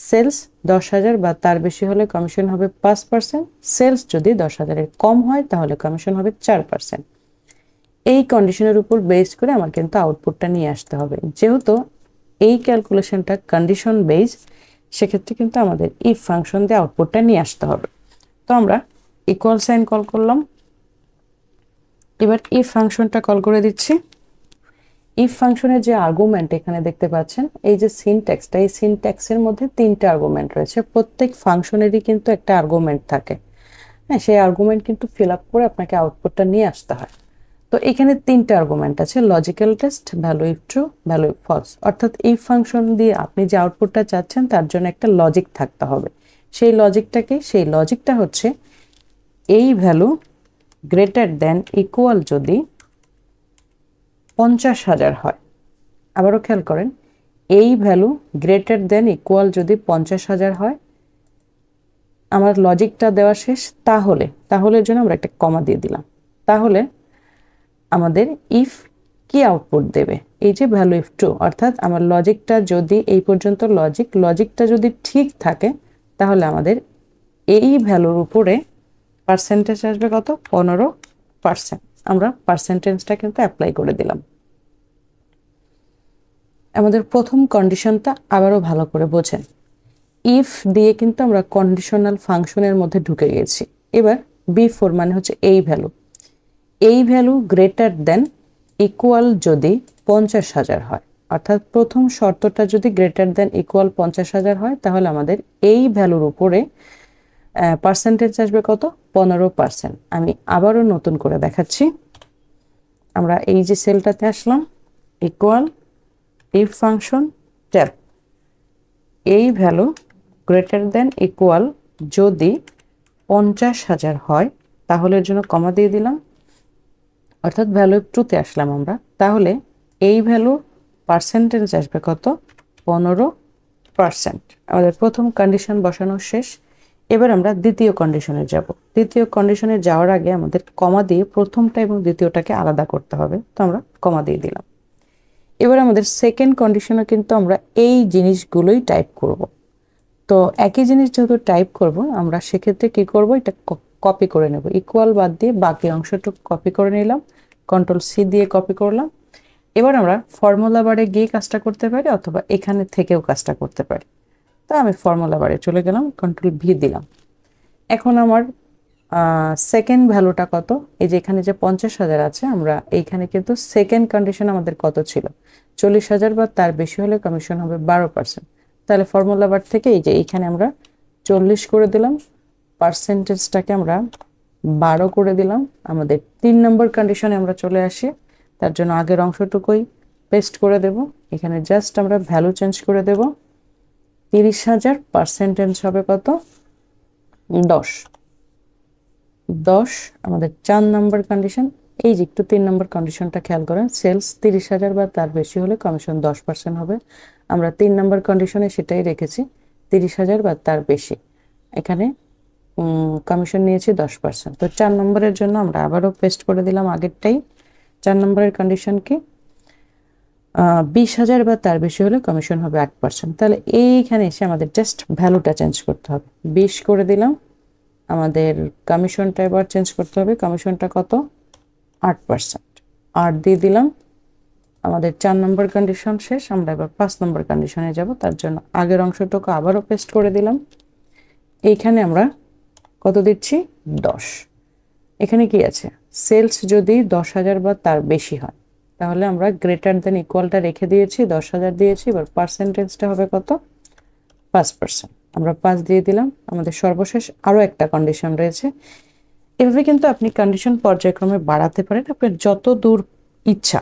Speaker 1: সেলস 10,000 বা তার বেশি হলে কমিশন হবে 5%, সেলস যদি 10,000-এর কম হয় তাহলে কমিশন হবে 4%। এই কন্ডিশনের উপর বেস করে আমার কিন্তু আউটপুটটা নিয়ে আসতে হবে। যেহেতু এই ক্যালকুলেশনটা কন্ডিশন বেস, সেক্ষেত্রে কিন্তু আমাদের ইফ ফাংশন দিয়ে আউটপুটটা নিয়ে আসতে হবে। তো আমরা ইকুয়াল সাইন কল করলাম। এবার ইফ ফাংশনটা কল করে দিচ্ছি। ইফ ফাংশনের যে আর্গুমেন্ট এখানে দেখতে পাচ্ছেন, এই যে সিনট্যাক্সটা, এই সিনট্যাক্সের মধ্যে 3টে আর্গুমেন্ট রয়েছে। প্রত্যেক ফাংশনেরই কিন্তু একটা আর্গুমেন্ট থাকে, হ্যাঁ সেই আর্গুমেন্ট কিন্তু ফিল আপ করে আপনাকে আউটপুটটা নিয়ে আসতে হয়। তো এখানে 3টে আর্গুমেন্ট আছে, logical test, value if true, value if false. অর্থাৎ এই ফাংশন দিয়ে আপনি যে আউটপুটটা চাচ্ছেন তার জন্য একটা লজিক থাকতে হবে। সেই লজিকটা হচ্ছে এই ভ্যালু গ্রেটার দেন ইকুয়াল যদি 50,000 হয়। আবারও খেয়াল করেন, এই ভ্যালু গ্রেটার দেন ইকুয়াল যদি 50,000 হয়, আমার লজিকটা দেওয়া শেষ। তাহলের জন্য আমরা একটা কমা দিয়ে দিলাম। তাহলে আমাদের ইফ কি আউটপুট দেবে, এই যে ভ্যালু ইফ ট্রু, অর্থাৎ আমার লজিকটা যদি এই পর্যন্ত লজিকটা যদি ঠিক থাকে তাহলে আমাদের এই ভ্যালুর উপরে পার্সেন্টেজ আসবে কত, 15%। আমরা পার্সেন্টেজটা কিন্তু অ্যাপ্লাই করে দিলাম। আমাদের প্রথম কন্ডিশনটা আবারও ভালো করে বোঝেন। ইফ দিয়ে কিন্তু আমরা কন্ডিশনাল ফাংশনের মধ্যে ঢুকে গেছি। এবার B4 মানে হচ্ছে এই ভ্যালু গ্রেটার দেন ইকুয়াল যদি 50,000 হয়, অর্থাৎ প্রথম শর্তটা যদি গ্রেটার দেন ইকুয়াল 50,000 হয় তাহলে আমাদের এই ভ্যালুর উপরে পার্সেন্টেজ আসবে কত, 15%। আমি আবারও নতুন করে দেখাচ্ছি। আমরা এই যে সেলটাতে আসলাম, ইকুয়াল ইফ ফাংশন টেল এই ভ্যালু গ্রেটার দেন ইকুয়াল যদি 50,000 হয় তাহলে এর জন্য কমা দিয়ে দিলাম, অর্থাৎ ভ্যালু ট্রুতে আসলাম আমরা। তাহলে এই ভ্যালু পার্সেন্টেজ আসবে কত, 15%। আমাদের প্রথম কন্ডিশন বসানো শেষ। এবার আমরা দ্বিতীয় কন্ডিশনে যাব। দ্বিতীয় কন্ডিশনে যাওয়ার আগে আমাদের কমা দিয়ে প্রথমটা এবং দ্বিতীয়টাকে আলাদা করতে হবে, তো আমরা কমা দিয়ে দিলাম। এবার আমাদের সেকেন্ড কন্ডিশনে কিন্তু আমরা এই জিনিসগুলোই টাইপ করব। তো একই জিনিস যেহেতু টাইপ করব, আমরা সেক্ষেত্রে কি করব, এটা কপি করে নেব। ইকুয়াল বাদ দিয়ে বাকি অংশটুকু কপি করে নিলাম, Ctrl+C দিয়ে কপি করলাম। এবার আমরা ফর্মুলা বারে গিয়ে কাজটা করতে পারি অথবা এখানে থেকেও কাজটা করতে পারি। তা আমি ফর্মুলা বারে চলে গেলাম, Ctrl+V দিলাম। এখন আমার সেকেন্ড ভ্যালুটা কত, এই যে এখানে যে 50,000 আছে, আমরা এইখানে কিন্তু সেকেন্ড কন্ডিশন আমাদের কত ছিল, 40,000 বা তার বেশি হলে কমিশন হবে 12%। তাহলে ফর্মুলা বার থেকে এই যে এইখানে আমরা 40 করে দিলাম, পার্সেন্টেজটাকে আমরা 12 করে দিলাম। আমাদের 3 নম্বর কন্ডিশনে আমরা চলে আসি। তার জন্য আগের অংশটুকুই পেস্ট করে দেব। এখানে জাস্ট আমরা ভ্যালু চেঞ্জ করে দেব। 30,000 পার্সেন্টেজ হবে কত, 10। আমাদের 4 নম্বর কন্ডিশন, এই যে একটু 3 নম্বর কন্ডিশনটা খেয়াল করেন, সেলস 30,000 বা তার বেশি হলে কমিশন 10% হবে। আমরা 3 নম্বর কন্ডিশনে সেটাই রেখেছি, 30,000 বা তার বেশি। এখানে কমিশন নিয়েছি 10%। তো 4 নম্বরের জন্য আমরা আবারও পেস্ট করে দিলাম আগেরটাই। 4 নম্বরের কন্ডিশন কি, 20,000 বা তার বেশি হলে কমিশন হবে 8%। তাহলে এইখানে এসে আমাদের জাস্ট ভ্যালুটা চেঞ্জ করতে হবে, 20 করে দিলাম। আমাদের কমিশনটা এবার চেঞ্জ করতে হবে, কমিশনটা কত, 8%, 8 দিয়ে দিলাম। আমাদের 4 নম্বর কন্ডিশন শেষ। আমরা এবার 5 নম্বর কন্ডিশনে যাব। তার জন্য আগের অংশটুকু আবারও পেস্ট করে দিলাম। এইখানে আমরা কত দিচ্ছি, 10। এখানে কি আছে, সেলস যদি 10,000 বা তার বেশি হয় তাহলে আমরা গ্রেটার দেন ইকুয়ালটা রেখে দিয়েছি, 10,000 দিয়েছি। এবার পার্সেন্টেজটা হবে কত, 5%। আমরা 5 দিয়ে দিলাম। আমাদের সর্বশেষ আরও একটা কন্ডিশন রয়েছে। এভাবে কিন্তু আপনি কন্ডিশন পর্যায়ক্রমে বাড়াতে পারেন আপনার যত দূর ইচ্ছা।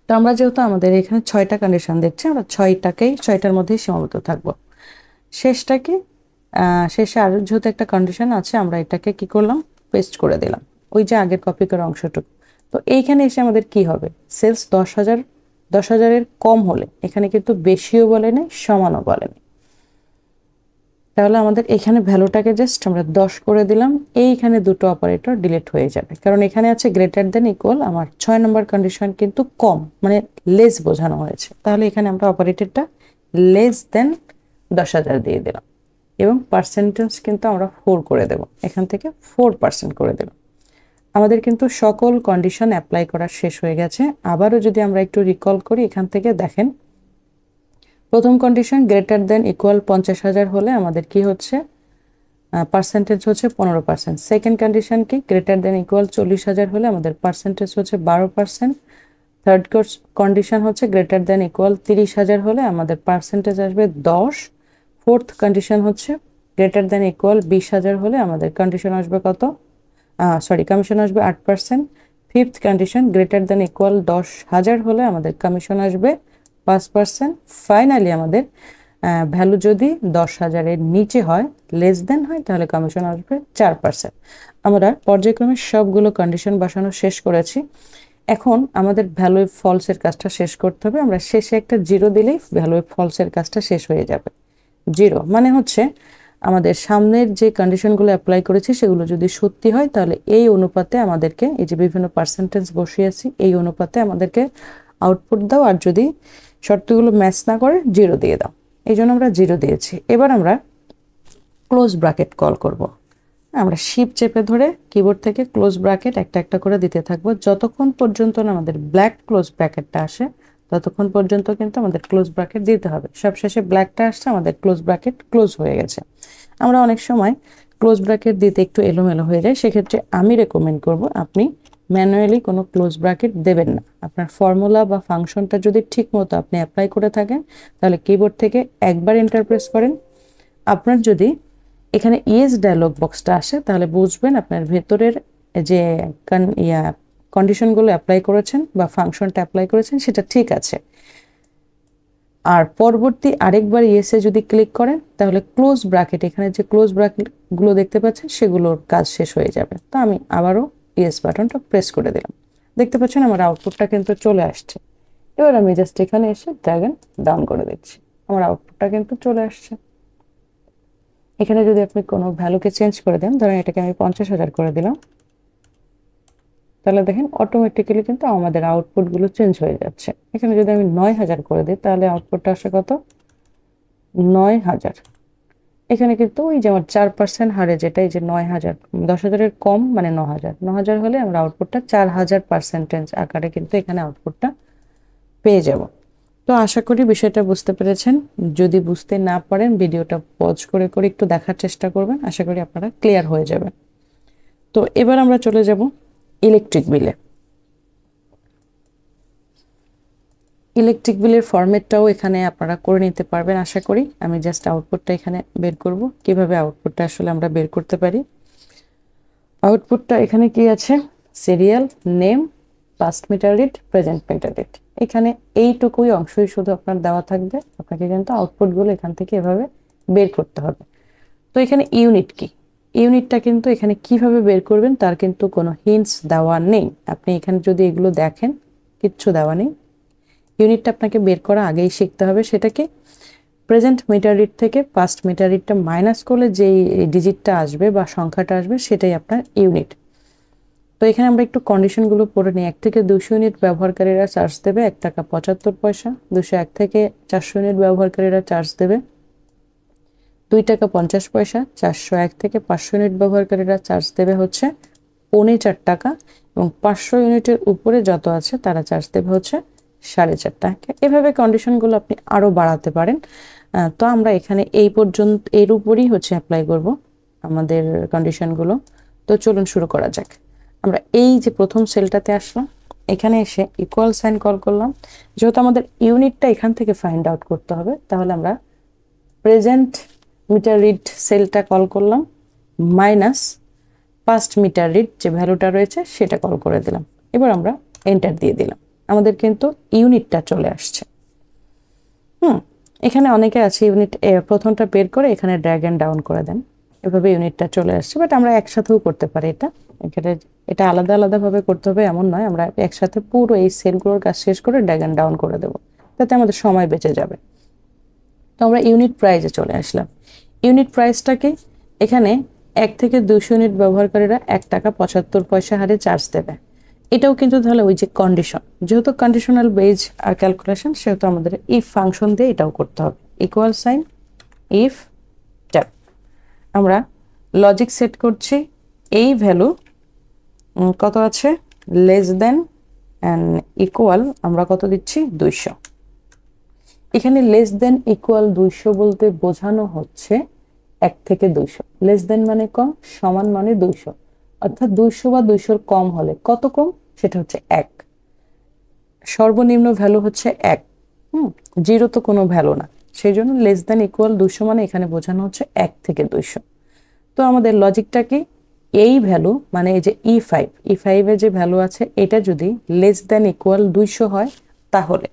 Speaker 1: তো আমরা যেহেতু আমাদের এখানে 6টা কন্ডিশন দিচ্ছি, আমরা 6টার মধ্যেই সীমাবদ্ধ থাকবো। শেষটাকে শেষে আরও যেহেতু একটা কন্ডিশন আছে, আমরা এটাকে কি করলাম, পেস্ট করে দিলাম ওই যে আগের কপি করা অংশটুকু। তো এইখানে এসে আমাদের কি হবে, সেলস 10,000 কম হলে, এখানে কিন্তু বেশিও বলে নেই সমানও বলে নেই। তাহলে আমাদের এখানে ভ্যালুটাকে জাস্ট আমরা 10 করে দিলাম। এইখানে দুটো অপারেটর ডিলিট হয়ে যাবে, কারণ এখানে আছে গ্রেটার দেন ইকুয়াল। আমার 6 নম্বর কন্ডিশন কিন্তু কম, মানে লেস বোঝানো হয়েছে। তাহলে এখানে আমরা অপারেটরটা লেস দেন 10,000 দিয়ে দিলাম এবং পার্সেন্টেজ কিন্তু আমরা 4 করে দেব, এখান থেকে 4% করে দেব। আমাদের কিন্তু সকল কন্ডিশন অ্যাপ্লাই করা শেষ হয়ে গেছে। আবারও যদি আমরা একটু রিকল করি, এখান থেকে দেখেন প্রথম কন্ডিশন গ্রেটার দেন ইকুয়াল 50,000 হলে আমাদের কি হচ্ছে, পার্সেন্টেজ হচ্ছে 15%। সেকেন্ড কন্ডিশন কি, গ্রেটার দেন ইকুয়াল 40,000 হলে আমাদের পার্সেন্টেজ হচ্ছে 12%। থার্ড কন্ডিশন হচ্ছে গ্রেটার দেন ইকুয়াল 30,000 হলে আমাদের পার্সেন্টেজ আসবে 10। ফোর্থ কন্ডিশন হচ্ছে গ্রেটার দেন ইকুয়াল 20,000 হলে আমাদের কন্ডিশন আসবে কত, কমিশন আসবে 8%। Fifth condition greater than equal 10,000 হলে আমাদের কমিশন আসবে 5%। ফাইনালি আমাদের ভ্যালু যদি 10,000-এর নিচে হয়, লেস দেন হয়, তাহলে কমিশন আসবে 4%। আমরা পর্যায়ক্রমে সবগুলো কন্ডিশন বসানো শেষ করেছি। এখন আমাদের ভ্যালু ফলসের কাজটা শেষ করতে হবে। আমরা শেষে একটা 0 দিলেই ভ্যালু ফলসের কাজটা শেষ হয়ে যাবে। 0 মানে হচ্ছে আমাদের সামনের যে কন্ডিশনগুলো অ্যাপ্লাই করেছি সেগুলো যদি সত্যি হয় তাহলে এই অনুপাতে আমাদেরকে, এই যে বিভিন্ন পার্সেন্টেজ বসিয়েছি এই অনুপাতে আমাদেরকে আউটপুট দাও, আর যদি শর্তগুলো ম্যাচ না করে 0 দিয়ে দাও। এই জন্য আমরা 0 দিয়েছি। এবার আমরা ক্লোজ ব্র্যাকেট কল করব। আমরা শিফট চেপে ধরে কিবোর্ড থেকে ক্লোজ ব্র্যাকেট একটা একটা করে দিতে থাকবো যতক্ষণ পর্যন্ত না আমাদের ব্ল্যাক ক্লোজ ব্র্যাকেটটা আসে, ততক্ষণ পর্যন্ত কিন্তু আমাদের ক্লোজ ব্র্যাকেট দিতে হবে। সবশেষে ব্ল্যাকটা আসছে, আমাদের ক্লোজ ব্র্যাকেট ক্লোজ হয়ে গেছে। আমরা অনেক সময় ক্লোজ ব্র্যাকেট দিতে একটু এলোমেলো হয়ে যায়, সেক্ষেত্রে আমি রেকমেন্ড করব আপনি ম্যানুয়ালি কোনো ক্লোজ ব্র্যাকেট দেবেন না। আপনার ফর্মুলা বা ফাংশনটা যদি ঠিক মতো আপনি অ্যাপ্লাই করে থাকেন তাহলে কিবোর্ড থেকে একবার এন্টার প্রেস করেন। আপনার যদি এখানে ইয়েস ডায়লগ বক্সটা আসে তাহলে বুঝবেন আপনার ভেতরের যে কন্ডিশনগুলো অ্যাপ্লাই করেছেন বা ফাংশনটা অ্যাপ্লাই করেছেন সেটা ঠিক আছে। আর পরবর্তী আরেকবার ইয়েসে যদি ক্লিক করেন তাহলে ক্লোজ ব্র্যাকেট, এখানে যে ক্লোজ ব্র্যাকেটগুলো দেখতে পাচ্ছেন সেগুলোর কাজ শেষ হয়ে যাবে। তো আমি আবারও ইয়েস বাটনটা প্রেস করে দিলাম। দেখতে পাচ্ছেন আমার আউটপুটটা কিন্তু চলে আসছে। এবার আমি জাস্ট এখানে এসে ড্র্যাগ এন্ড ডাউন করে দিচ্ছি, আমার আউটপুটটা কিন্তু চলে আসছে। এখানে যদি আপনি কোনো ভ্যালুকে চেঞ্জ করে দেন, ধরেন এটাকে আমি 50,000 করে দিলাম, তাহলে দেখেন অটোমেটিক্যালি কিন্তু আমাদের আউটপুটগুলো চেঞ্জ হয়ে যাচ্ছে। এখানে যদি আমি 9,000 করে দিই তাহলে আউটপুটটা আসে কত? 9,000। এখানে কিন্তু ওই যে আমার 4% হারে যেটা, এই যে 9,000, 10,000-এর কম মানে 9,000, 9,000 হলে আমরা আউটপুটটা 4,000% আকারে কিন্তু এখানে আউটপুটটা পেয়ে যাব। তো আশা করি বিষয়টা বুঝতে পেরেছেন। যদি বুঝতে না পারেন ভিডিওটা পজ করে করে একটু দেখার চেষ্টা করবেন, আশা করি আপনারা ক্লিয়ার হয়ে যাবে। তো এবার আমরা চলে যাব ইলেকট্রিক বিলে। ইলেকট্রিক বিলের ফরম্যাটটাও এখানে আপনারা করে নিতে পারবেন আশা করি। আমি জাস্ট আউটপুটটা এখানে বের করব, কিভাবে আউটপুটটা আসলে আমরা বের করতে পারি। আউটপুটটা এখানে কি আছে? Serial name, past meter read, present meter read. এখানে এইটুকুই অংশই শুধু আপনার দেওয়া থাকবে, আপনাকে কিন্তু আউটপুটগুলো এখান থেকে এভাবে বের করতে হবে। তো এখানে ইউনিট কি, ইউনিটটা কিন্তু এখানে কিভাবে বের করবেন তার কিন্তু কোনো হিন্টস দেওয়া নেই। আপনি এখানে যদি এগুলো দেখেন কিচ্ছু দেওয়া নেই। ইউনিটটা আপনাকে বের করা আগেই শিখতে হবে। সেটাকে প্রেজেন্ট মিটার রিড থেকে পাস্ট মিটার রিডটা মাইনাস করলে যেই ডিজিটটা আসবে বা সংখ্যাটা আসবে সেটাই আপনার ইউনিট। তো এখানে আমরা একটু কন্ডিশনগুলো পড়ে নিই। 1 থেকে 200 ইউনিট ব্যবহারকারীরা চার্জ দেবে 1 টাকা 75 পয়সা। 201 থেকে 400 ইউনিট ব্যবহারকারীরা চার্জ দেবে 2 টাকা 50 পয়সা। 401 থেকে 500 ইউনিট ব্যবহারকারীরা চার্জ দেবে হচ্ছে 4.25 টাকা, এবং 500 ইউনিটের উপরে যত আছে তারা চার্জ দেবে হচ্ছে 4.5 টাকা। এভাবে কন্ডিশনগুলো আপনি আরো বাড়াতে পারেন। তো আমরা এখানে এই পর্যন্ত এর উপরই হচ্ছে অ্যাপ্লাই করব আমাদের কন্ডিশনগুলো। তো চলুন শুরু করা যাক। আমরা এই যে প্রথম সেলটাতে আসলাম, এখানে এসে ইকুয়াল সাইন কল করলাম। যেহেতু আমাদের ইউনিটটা এখান থেকে ফাইন্ড আউট করতে হবে তাহলে আমরা প্রেজেন্ট মিটার রিড সেলটা কল করলাম, মাইনাস পাস্ট মিটার রিড যে ভ্যালুটা রয়েছে সেটা কল করে দিলাম। এবার আমরা এন্টার দিয়ে দিলাম, আমাদের কিন্তু ইউনিটটা চলে আসছে। এখানে অনেকে আছে ইউনিট প্রথমটা বের করে এখানে ড্র্যাগ এন্ড ডাউন করে দেন, এভাবে ইউনিটটা চলে আসছে। বাট আমরা একসাথেও করতে পারি এটা আলাদা আলাদাভাবে করতে হবে এমন নয়। আমরা একসাথে পুরো এই সেলগুলোর কাজ শেষ করে ড্র্যাগ এন্ড ডাউন করে দেবো, তাতে আমাদের সময় বেঁচে যাবে। তো আমরা ইউনিট প্রাইজে চলে আসলাম। ইউনিট প্রাইসটা কি? এখানে 1 থেকে 200 ইউনিট ব্যবহারকারীরা 1 টাকা 75 পয়সা হারে চার্জ দেবে। এটাও কিন্তু তাহলে ওই যে কন্ডিশন, যেহেতু কন্ডিশনাল বেজ আর ক্যালকুলেশন, সেহেতু আমাদের ইফ ফাংশন দিয়ে এটাও করতে হবে। ইকুয়াল সাইন ইফ ট্যাপ, আমরা লজিক সেট করছি এই ভ্যালু কত আছে লেস দেন অ্যান্ড ইকুয়াল আমরা কত দিচ্ছি 200। এখানে লেস দেন ইকুয়াল 200 বলতে বোঝানো হচ্ছে 1 থেকে 200। লেস দেন মানে কম, সমান মানে 200, অর্থাৎ 200 বা 200-র কম হলে কত কম, সেটা হচ্ছে 1। সর্বনিম্ন ভ্যালু হচ্ছে 1। 0 তো কোনো ভ্যালু না, সেই জন্য লেস দেন ইকুয়াল 200 মানে এখানে বোঝানো হচ্ছে 1 থেকে 200। তো আমাদের লজিকটা কি? এই ভ্যালু মানে এই যে E5 এর যে ভ্যালু আছে এটা যদি লেস দেন ইকুয়াল 200 হয় তাহলে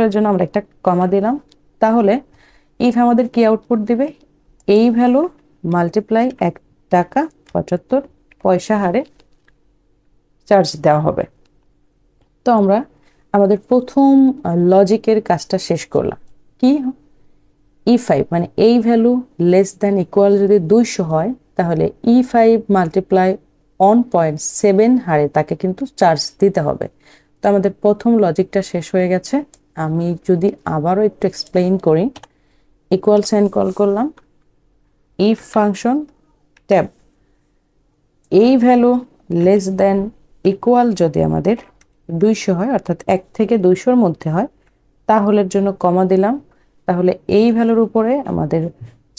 Speaker 1: এর জন্য আমরা একটা কমা দিলাম। তাহলে ইফ আমাদের কি আউটপুট দিবে? এই ভ্যালু মাল্টিপ্লাই 1 টাকা 75 পয়সা হারে চার্জ দেওয়া হবে। তো আমরা আমাদের প্রথম লজিকের কাজটা শেষ করলাম। কি? E5 মানে এই ভ্যালু লেস দ্যান ইকুয়াল যদি 200 হয় তাহলে E5 মাল্টিপ্লাই 1.7 হারে তাকে কিন্তু চার্জ দিতে হবে। তো আমাদের প্রথম লজিকটা শেষ হয়ে গেছে। আমি যদি আবারও একটু এক্সপ্লেইন করি, ইকুয়াল সাইন কল করলাম, ইফ ফাংশন ট্যাব এই ভ্যালু লেস দ্যান ইকুয়াল যদি আমাদের 200 হয় অর্থাৎ 1 থেকে 200-র মধ্যে হয় তাহলে জন্য কমা দিলাম, তাহলে এই ভ্যালুর উপরে আমাদের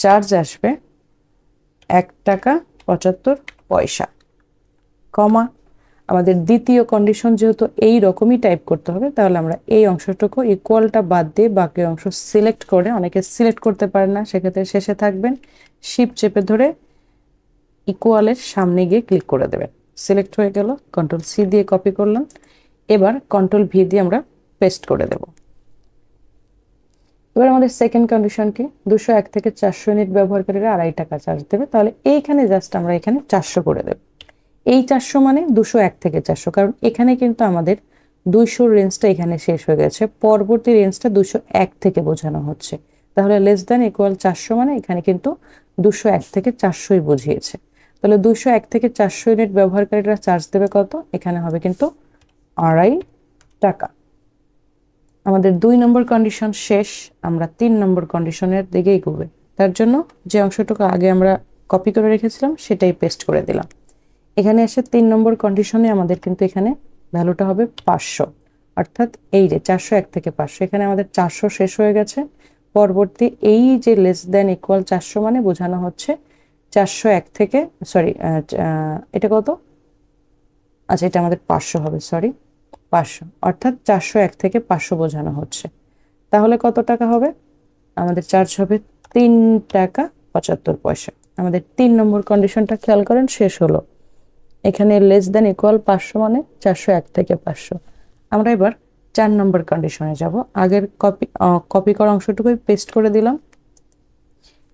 Speaker 1: চার্জ আসবে 1 টাকা 75 পয়সা, কমা আমাদের দ্বিতীয় কন্ডিশন যেহেতু এই রকমই টাইপ করতে হবে তাহলে আমরা এই অংশটুকু ইকুয়ালটা বাদ দিয়ে বাকি অংশ সিলেক্ট করে, অনেকে সিলেক্ট করতে পারে না সেক্ষেত্রে শেষে থাকবেন, শিফট চেপে ধরে ইকুয়ালের সামনে গিয়ে ক্লিক করে দেবেন, সিলেক্ট হয়ে গেল, কন্ট্রোল সি দিয়ে কপি করলাম, এবার কন্ট্রোল ভি দিয়ে আমরা পেস্ট করে দেব। এবার আমাদের সেকেন্ড কন্ডিশন কি, 201 থেকে 400 ইউনিট ব্যবহারকারীরা 2.5 টাকা চার্জ দেবে, তাহলে এইখানে জাস্ট আমরা এখানে 400 করে দেব। এই 400 মানে 201 থেকে 400, কারণ এখানে কিন্তু আমাদের 200 রেঞ্জটা এখানে শেষ হয়ে গেছে, পরবর্তী রেঞ্জটা 201 থেকে বোঝানো হচ্ছে, তাহলে লেস দ্যান ইকুয়াল 400 মানে এখানে কিন্তু 201 থেকে 400ই বুঝিয়েছে, তাহলে 201 থেকে 400 ইউনিট ব্যবহারকারীরা চার্জ দেবে কত, এখানে হবে কিন্তু 2.5 টাকা। আমাদের 2 নম্বর কন্ডিশন শেষ, আমরা 3 নম্বর কন্ডিশনের দিকে এগোবো, তার জন্য যে অংশটুকু আগে আমরা কপি করে রেখেছিলাম সেটাই পেস্ট করে দিলাম। এখানে এসে 3 নম্বর কন্ডিশনে আমাদের কিন্তু এখানে ভ্যালুটা হবে 500, অর্থাৎ এই যে 401 থেকে 500, এখানে আমাদের 400 শেষ হয়ে গেছে, পরবর্তী এই যে লেস দ্যান ইকুয়াল 400 মানে বোঝানো হচ্ছে 401 থেকে, সরি এটা কত, আচ্ছা এটা আমাদের 500 হবে, সরি 500, অর্থাৎ 401 থেকে 500 বোঝানো হচ্ছে, তাহলে কত টাকা হবে, আমাদের চার্জ হবে 3 টাকা 75 পয়সা। আমাদের 3 নম্বর কন্ডিশনটা খেয়াল করেন শেষ হলো, এখানে লেস দ্যান ইকুয়াল 500 মানে 401 থেকে 500। আমরা এবার 4 নম্বর কন্ডিশনে যাব, আগের কপি করা অংশটুকুই পেস্ট করে দিলাম,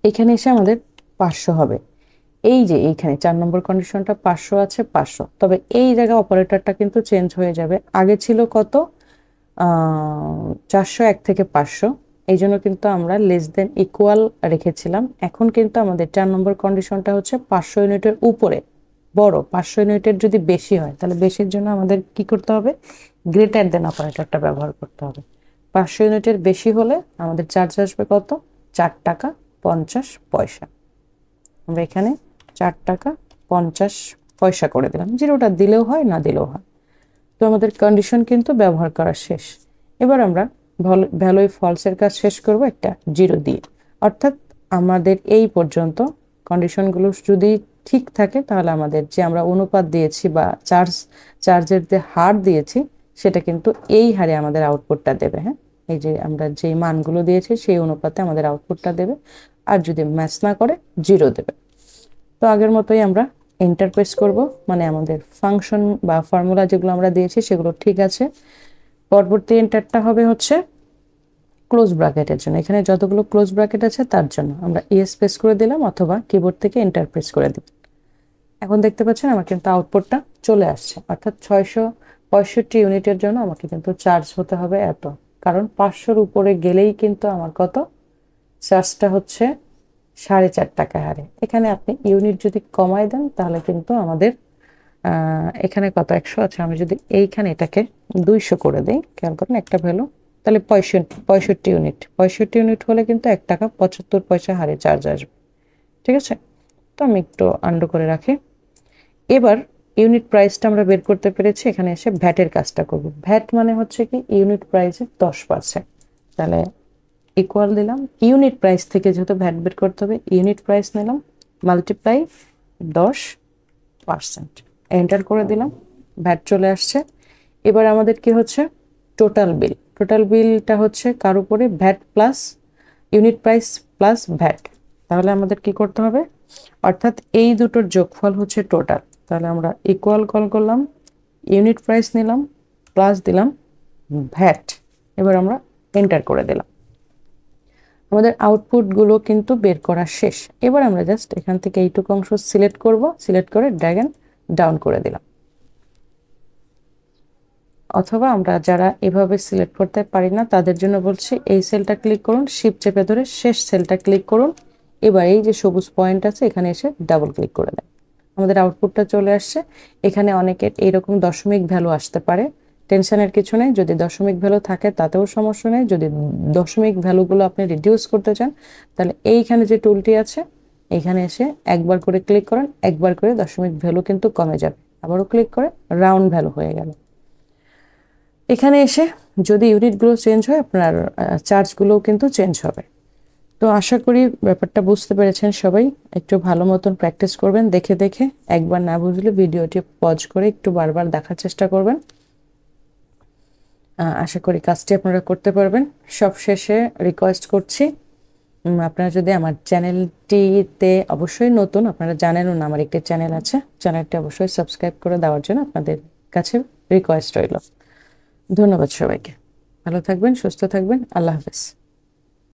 Speaker 1: এখানে এসে আমাদের 500 হবে, এই যে এইখানে 4 নম্বর কন্ডিশনটা 500 আছে 500, তবে এই জায়গা অপারেটরটা কিন্তু চেঞ্জ হয়ে যাবে, আগে ছিল কত 401 থেকে 500, এই জন্য কিন্তু আমরা লেস দেন ইকুয়াল রেখেছিলাম, এখন কিন্তু আমাদের 4 নম্বর কন্ডিশনটা হচ্ছে 500 ইউনিটের উপরে বড়, 500 ইউনিটের যদি বেশি হয় তাহলে বেশির জন্য আমাদের কি করতে হবে, গ্রেটার দেন অপারেটরটা ব্যবহার করতে হবে, 500 ইউনিটের বেশি হলে আমাদের চার্জ আসবে কত, 4 টাকা 50 পয়সা। আমরা এখানে 4 টাকা 50 পয়সা করে দিলাম, জিরোটা দিলেও হয় না দিলেও হয়। তো আমাদের কন্ডিশন কিন্তু ব্যবহার করা শেষ, এবার আমরা ভ্যালু ফলসের কাজ শেষ করব একটা জিরো দিয়ে, অর্থাৎ আমাদের এই পর্যন্ত কন্ডিশনগুলো যদি ঠিক থাকে তাহলে আমাদের যে আমরা অনুপাত দিয়েছি বা চার্জের যে হার দিয়েছি সেটা কিন্তু এই হারে আমাদের আউটপুটটা দেবে, হ্যাঁ এই যে আমরা যে মানগুলো দিয়েছি সেই অনুপাতে আমাদের আউটপুটটা দেবে, আর যদি ম্যাচ না করে জিরো দেবে। তো আগের মতোই আমরা এন্টার প্রেস করব, মানে আমাদের ফাংশন বা ফর্মুলা যেগুলো আমরা দিয়েছি সেগুলো ঠিক আছে, পরবর্তী এন্টারটা হবে হচ্ছে ক্লোজ ব্র্যাকেটের জন্য, এখানে যতগুলো ক্লোজ ব্র্যাকেট আছে তার জন্য আমরা ইএস প্রেস করে দিলাম অথবা কিবোর্ড থেকে এন্টার প্রেস করে দিই। এখন দেখতে পাচ্ছেন আমার কিন্তু আউটপুটটা চলে আসছে, অর্থাৎ 665 ইউনিটের জন্য আমাকে কিন্তু চার্জ হতে হবে এত, কারণ 500-র উপরে গেলেই কিন্তু আমার কত চার্জটা হচ্ছে 4.5 টাকা হারে। এখানে আপনি ইউনিট যদি কমাই দেন তাহলে কিন্তু আমাদের এখানে কত 100 আছে, আমি যদি এইখানে এটাকে 200 করে দিই, খেয়াল করেন একটা ভ্যালু, তাহলে 65 ইউনিট, 65 ইউনিট হলে কিন্তু 1 টাকা 75 পয়সা হারে চার্জ আসবে, ঠিক আছে। তো আমি একটু আন্ডু করে রাখি, এবার ইউনিট প্রাইসটা আমরা বের করতে পেরেছি, এখানে এসে ভ্যাটের কাজটা করব, ভ্যাট মানে হচ্ছে কি ইউনিট প্রাইসের 10%, তাহলে ইকুয়াল দিলাম, ইউনিট প্রাইস থেকে যেহেতু ভ্যাট বের করতে হবে ইউনিট প্রাইস নিলাম মাল্টিপ্লাই 10%, এন্টার করে দিলাম, ভ্যাট চলে আসছে। এবার আমাদের কি হচ্ছে টোটাল বিলটা হচ্ছে কার উপরে, VAT plus unit price plus VAT, তাহলে আমাদের কি করতে হবে, অর্থাৎ এই দুটোর যোগফল হচ্ছে টোটাল, তাহলে আমরা ইকুয়াল কল করলাম, ইউনিট প্রাইস নিলাম প্লাস দিলাম ভ্যাট, এবার আমরা এন্টার করে দিলাম, আমাদের আউটপুটগুলো কিন্তু বের করা শেষ। এবার আমরা জাস্ট এখান থেকে এইটুকু অংশ সিলেক্ট করব, সিলেক্ট করে ড্র্যাগ এন্ড ডাউন করে দিলাম, অথবা আমরা যারা এভাবে সিলেক্ট করতে পারি না তাদের জন্য বলছি, এই সেলটা ক্লিক করুন, শিফট চেপে ধরে শেষ সেলটা ক্লিক করুন। এবার এই যে সবুজ পয়েন্ট আছে এখানে এসে ডাবল ক্লিক করে দেন। আমাদের আউটপুটটা চলে আসছে। এখানে অনেকের এইরকম দশমিক ভ্যালু আসতে পারে, টেনশনের কিছু নেই। যদি দশমিক ভ্যালু থাকে তাতেও সমস্যা নেই। যদি দশমিক ভ্যালুগুলো আপনি রিডিউস করতে চান তাহলে এইখানে যে টুলটি আছে এখানে এসে একবার করে ক্লিক করেন, একবার করে দশমিক ভ্যালু কিন্তু কমে যাবে। আবারও ক্লিক করে রাউন্ড ভ্যালু হয়ে গেল। এখানে এসে যদি ইউনিটগুলো চেঞ্জ হয় আপনার চার্জগুলোও কিন্তু চেঞ্জ হবে। তো আশা করি ব্যাপারটা বুঝতে পেরেছেন সবাই। একটু ভালো মতন প্র্যাকটিস করবেন দেখে দেখে। একবার না বুঝলে ভিডিওটি পজ করে একটু বারবার দেখার চেষ্টা করবেন। আশা করি কাজটি আপনারা করতে পারবেন। সবশেষে রিকোয়েস্ট করছি, আপনারা যদি আমার চ্যানেলটিতে অবশ্যই নতুন, আপনারা জানেনও না আমার একটি চ্যানেল আছে, চ্যানেলটি অবশ্যই সাবস্ক্রাইব করে দেওয়ার জন্য আপনাদের কাছে রিকোয়েস্ট রইল। ধন্যবাদ সবাইকে। ভালো থাকবেন, সুস্থ থাকবেন। আল্লাহ হাফেজ।